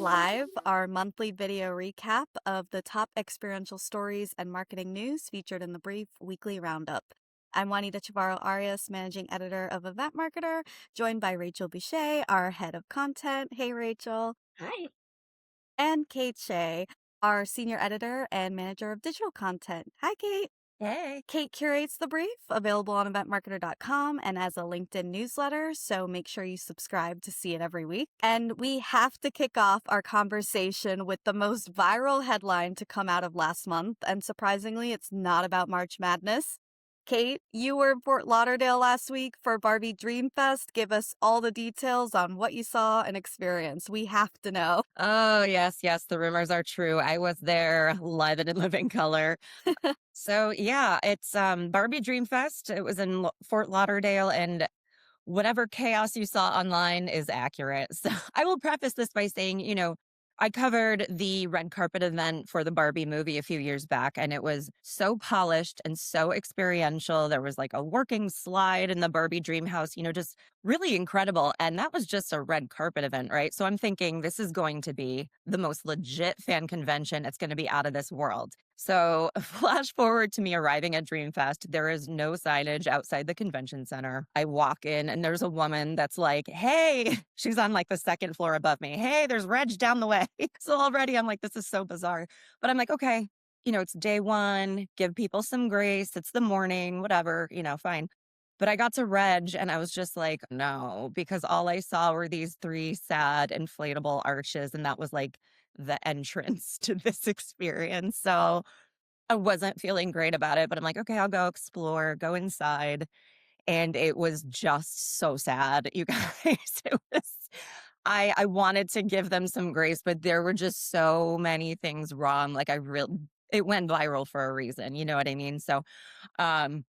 Live, our monthly video recap of the top experiential stories and marketing news featured in the brief weekly roundup. I'm Juanita Chavarro Arias, managing editor of Event Marketer, joined by Rachel Boucher, our head of content. Hey, Rachel. Hi. And Kait Shea, our senior editor and manager of digital content. Hi, Kait. Hey. Kait curates the brief, available on eventmarketer.com and as a LinkedIn newsletter, so make sure you subscribe to see it every week. And we have to kick off our conversation with the most viral headline to come out of last month, and surprisingly, it's not about March Madness. Kait, you were in Fort Lauderdale last week for Barbie Dream Fest. Give us all the details on what you saw and experienced. We have to know. Oh, yes, yes. The rumors are true. I was there live and in living color. So yeah, it's Barbie Dream Fest. It was in Fort Lauderdale, and whatever chaos you saw online is accurate. So I will preface this by saying, I covered the red carpet event for the Barbie movie a few years back, and it was so polished and so experiential. There was like a working slide in the Barbie dream house, just really incredible. And that was just a red carpet event, right? So I'm thinking this is going to be the most legit fan convention. It's going to be out of this world. So flash forward to me arriving at Dreamfest. There is no signage outside the convention center. I walk in and there's a woman that's like, hey, she's on like the second floor above me. Hey, there's Reg down the way. So already I'm like, this is so bizarre. But I'm like, okay, it's day one, give people some grace. It's the morning, whatever, fine. But I got to Reg and I was just like, no, because all I saw were these three sad inflatable arches. And that was like the entrance to this experience. So I wasn't feeling great about it, but I'm like, okay, I'll go explore, go inside. And it was just so sad, you guys. It was, I wanted to give them some grace, but there were just so many things wrong. Like it went viral for a reason. You know what I mean? So, um,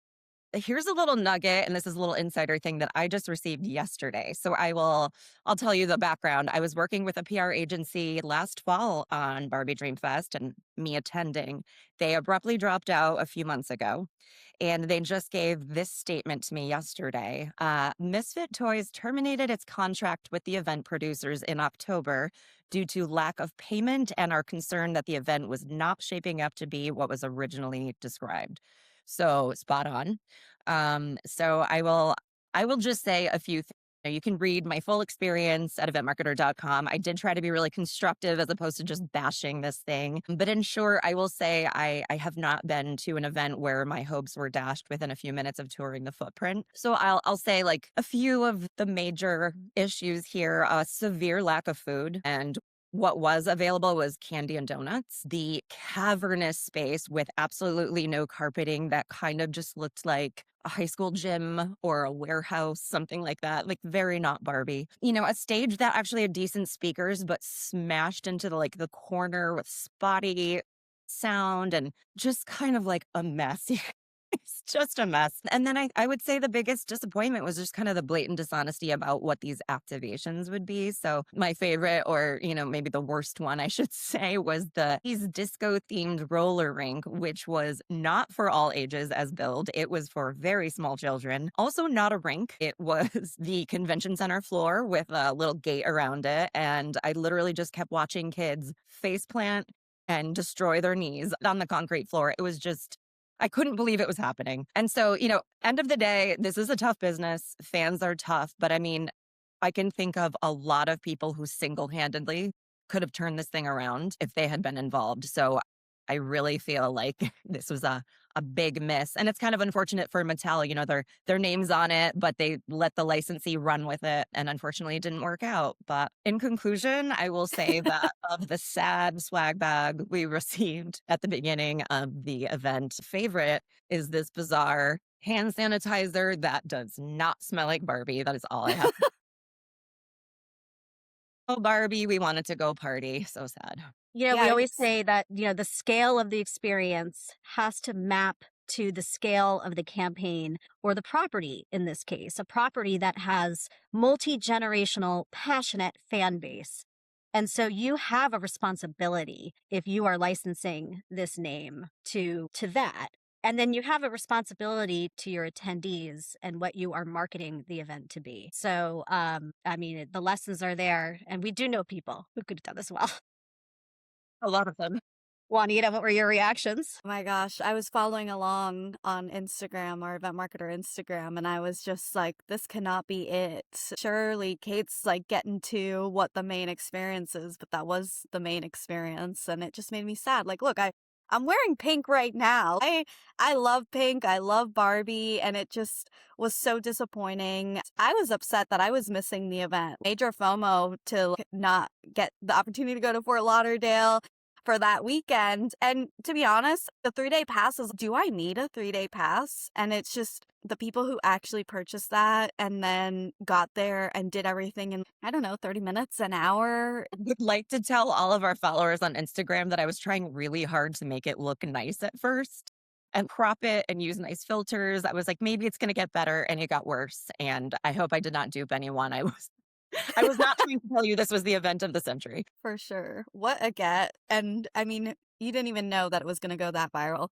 here's a little nugget, and this is a little insider thing that I just received yesterday. So I'll tell you the background. I was working with a PR agency last fall on Barbie Dream Fest and me attending. They abruptly dropped out a few months ago, and they just gave this statement to me yesterday. Misfit Toys terminated its contract with the event producers in October due to lack of payment and are concerned that the event was not shaping up to be what was originally described. So spot on. So I will just say a few things. You can read my full experience at eventmarketer.com. I did try to be really constructive as opposed to just bashing this thing. But in short, I will say I have not been to an event where my hopes were dashed within a few minutes of touring the footprint. So I'll say like a few of the major issues here: severe lack of food, and what was available was candy and donuts. The cavernous space with absolutely no carpeting that kind of just looked like a high school gym or a warehouse, something like that, like very not Barbie. A stage that actually had decent speakers, but smashed into the corner with spotty sound and just kind of like a mess. It's just a mess. And then I would say the biggest disappointment was just kind of the blatant dishonesty about what these activations would be. So my favorite, or, maybe the worst one, I should say, was these disco themed roller rink, which was not for all ages as billed. It was for very small children. Also not a rink. It was the convention center floor with a little gate around it. And I literally just kept watching kids faceplant and destroy their knees on the concrete floor. It was just, I couldn't believe it was happening. And so, end of the day, this is a tough business. Fans are tough. But I mean, I can think of a lot of people who single-handedly could have turned this thing around if they had been involved. So I really feel like this was a big miss. And it's kind of unfortunate for Mattel. Their name's on it, but they let the licensee run with it. And unfortunately, it didn't work out. But in conclusion, I will say that of the sad swag bag we received at the beginning of the event, favorite is this bizarre hand sanitizer that does not smell like Barbie. That is all I have. Oh, Barbie, we wanted to go party. So sad. Yeah, We always it's say that, the scale of the experience has to map to the scale of the campaign or the property in this case, a property that has multi-generational, passionate fan base. And so you have a responsibility if you are licensing this name to that. And then you have a responsibility to your attendees and what you are marketing the event to be. So, I mean, the lessons are there, and we do know people who could have done this well. A lot of them. Juanita, what were your reactions? Oh my gosh, I was following along on Instagram, our event marketer Instagram, and I was just like, this cannot be it. Surely Kate's like getting to what the main experience is, but that was the main experience, and it just made me sad. Like, look, I'm wearing pink right now. I love pink. I love Barbie, and it just was so disappointing. I was upset that I was missing the event. Major FOMO to not get the opportunity to go to Fort Lauderdale for that weekend. And to be honest, the 3-day pass is, do I need a 3-day pass? And it's just the people who actually purchased that and then got there and did everything in, I don't know, 30 minutes, an hour. I would like to tell all of our followers on Instagram that I was trying really hard to make it look nice at first and crop it and use nice filters. I was like, maybe it's going to get better, and it got worse. And I hope I did not dupe anyone. I was not trying to tell you this was the event of the century. For sure. What a get. And I mean, you didn't even know that it was going to go that viral.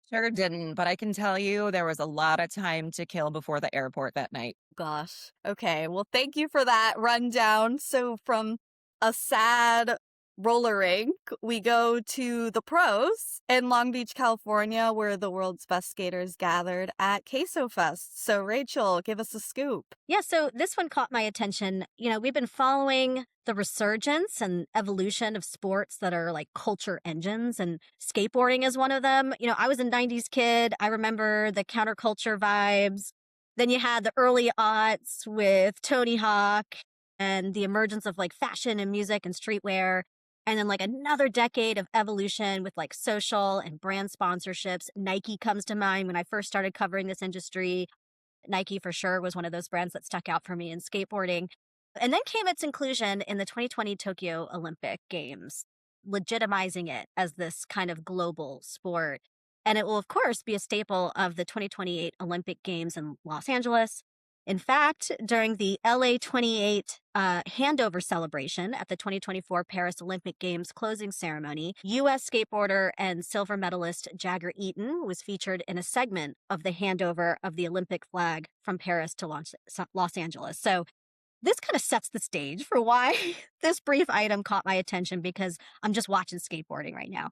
Sure didn't, but I can tell you there was a lot of time to kill before the airport that night. Gosh. Okay. Well, thank you for that rundown. So, from a sad roller rink, we go to the pros in Long Beach, California, where the world's best skaters gathered at KASSO Fest. So, Rachel, give us a scoop. Yeah, so this one caught my attention. You know, we've been following the resurgence and evolution of sports that are like culture engines, and skateboarding is one of them. You know, I was a 90s kid. I remember the counterculture vibes. Then you had the early aughts with Tony Hawk and the emergence of like fashion and music and streetwear. And then like another decade of evolution with like social and brand sponsorships. Nike comes to mind when I first started covering this industry. Nike for sure was one of those brands that stuck out for me in skateboarding. And then came its inclusion in the 2020 Tokyo Olympic Games, legitimizing it as this kind of global sport. And it will, of course, be a staple of the 2028 Olympic Games in Los Angeles. In fact, during the LA 28 handover celebration at the 2024 Paris Olympic Games closing ceremony, U.S. skateboarder and silver medalist Jagger Eaton was featured in a segment of the handover of the Olympic flag from Paris to Los Angeles. So this kind of sets the stage for why this brief item caught my attention, because I'm just watching skateboarding right now.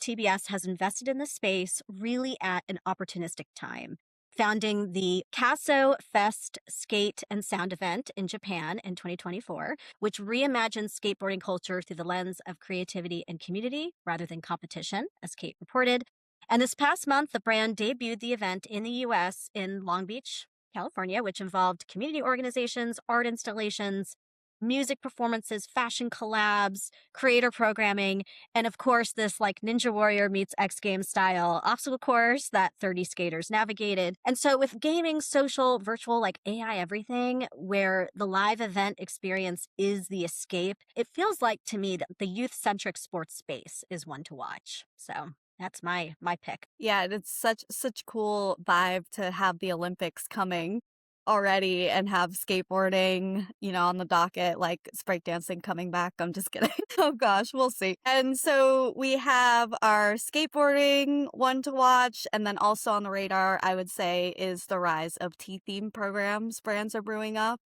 TBS has invested in the space really at an opportunistic time, founding the KASSO Fest Skate and Sound event in Japan in 2024, which reimagines skateboarding culture through the lens of creativity and community rather than competition, as Kait reported. And this past month, the brand debuted the event in the U.S. in Long Beach, California, which involved community organizations, art installations, music performances, fashion collabs, creator programming, and of course, this like Ninja Warrior meets X Games style obstacle course that 30 skaters navigated. And so with gaming, social, virtual, like AI everything, where the live event experience is the escape, it feels like to me that the youth-centric sports space is one to watch. So that's my pick. Yeah, it's such cool vibe to have the Olympics coming already and have skateboarding, you know, on the docket, like breakdancing coming back. I'm just kidding. Oh gosh, we'll see. And so we have our skateboarding one to watch, and then also on the radar, I would say, is the rise of tea-themed programs brands are brewing up.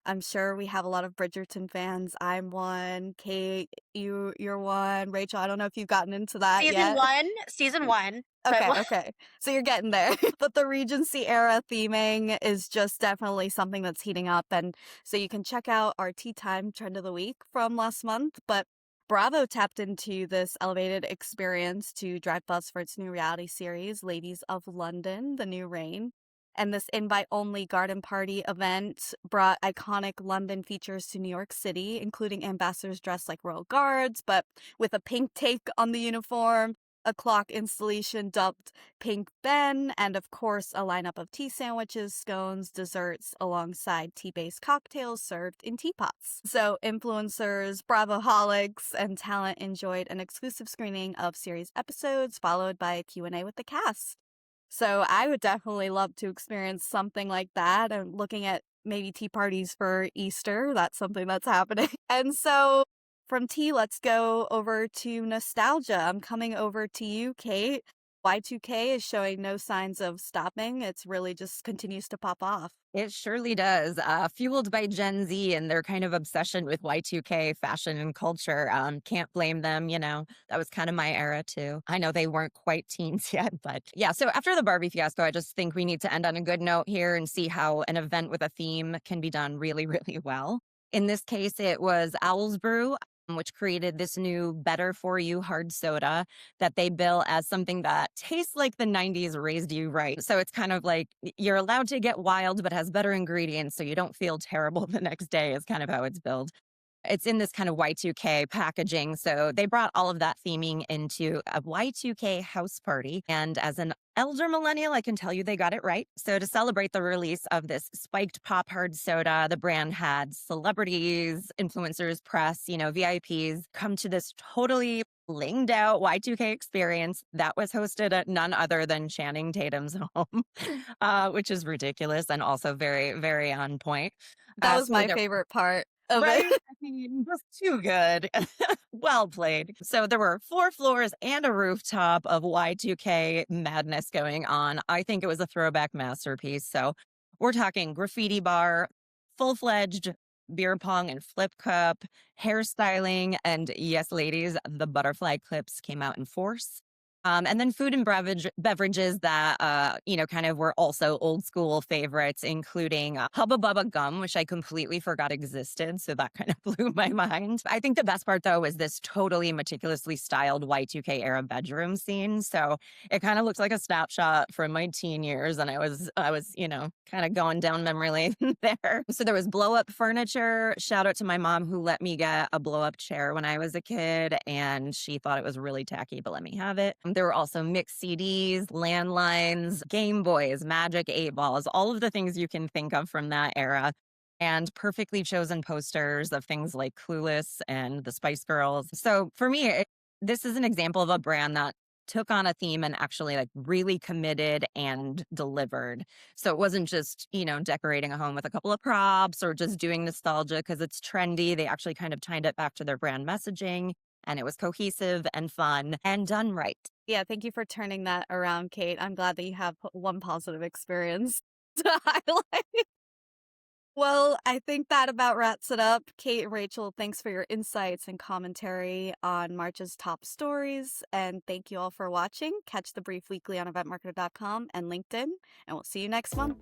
I'm sure we have a lot of Bridgerton fans. I'm one. Kait, you're one. Rachel, I don't know if you've gotten into that yet. Season one. Okay. So you're getting there. But the Regency era theming is just definitely something that's heating up. And so you can check out our Tea Time Trend of the Week from last month. But Bravo tapped into this elevated experience to drive buzz for its new reality series, Ladies of London, The New Reign. And this invite-only garden party event brought iconic London features to New York City, including ambassadors dressed like royal guards, but with a pink take on the uniform, a clock installation dubbed Pink Ben, and of course, a lineup of tea sandwiches, scones, desserts, alongside tea-based cocktails served in teapots. So influencers, Bravoholics, and talent enjoyed an exclusive screening of series episodes, followed by a Q&A with the cast. So I would definitely love to experience something like that. And looking at maybe tea parties for Easter, that's something that's happening. And so from tea, let's go over to nostalgia. I'm coming over to you, Kait. Y2K is showing no signs of stopping. It's really just continues to pop off. It surely does. Fueled by Gen Z and their kind of obsession with Y2K fashion and culture. Can't blame them. That was kind of my era too. I know they weren't quite teens yet, but yeah. So after the Barbie fiasco, I just think we need to end on a good note here and see how an event with a theme can be done really, really well. In this case, it was Owl's Brew, which created this new better for you hard soda that they bill as something that tastes like the 90s raised you right. So it's kind of like you're allowed to get wild, but has better ingredients so you don't feel terrible the next day, is kind of how it's billed. It's in this kind of Y2K packaging. So they brought all of that theming into a Y2K house party. And as an elder millennial, I can tell you they got it right. So to celebrate the release of this spiked pop hard soda, the brand had celebrities, influencers, press, VIPs come to this totally blinged out Y2K experience that was hosted at none other than Channing Tatum's home, which is ridiculous and also very, very on point. That was So my there favorite part of it. Right? I mean, just too good. Well played. So there were 4 floors and a rooftop of Y2K madness going on. I think it was a throwback masterpiece. So we're talking graffiti bar, full-fledged beer pong and flip cup, hairstyling, and yes, ladies, the butterfly clips came out in force. And then food and beverages that, kind of were also old school favorites, including Hubba Bubba gum, which I completely forgot existed. So that kind of blew my mind. I think the best part, though, was this totally meticulously styled Y2K era bedroom scene. So it kind of looked like a snapshot from my teen years. And I was, kind of going down memory lane there. So there was blow up furniture. Shout out to my mom who let me get a blow up chair when I was a kid. And she thought it was really tacky, but let me have it. There were also mixed CDs, landlines, Game Boys, Magic 8 balls, all of the things you can think of from that era, and perfectly chosen posters of things like Clueless and the Spice Girls. So for me, this is an example of a brand that took on a theme and actually really committed and delivered. So it wasn't just, decorating a home with a couple of props or just doing nostalgia because it's trendy. They actually kind of tied it back to their brand messaging. And it was cohesive and fun and done right. Yeah, thank you for turning that around, Kait. I'm glad that you have one positive experience to highlight. Well, I think that about wraps it up. Kait and Rachel, thanks for your insights and commentary on March's top stories. And thank you all for watching. Catch the brief weekly on eventmarketer.com and LinkedIn. And we'll see you next month.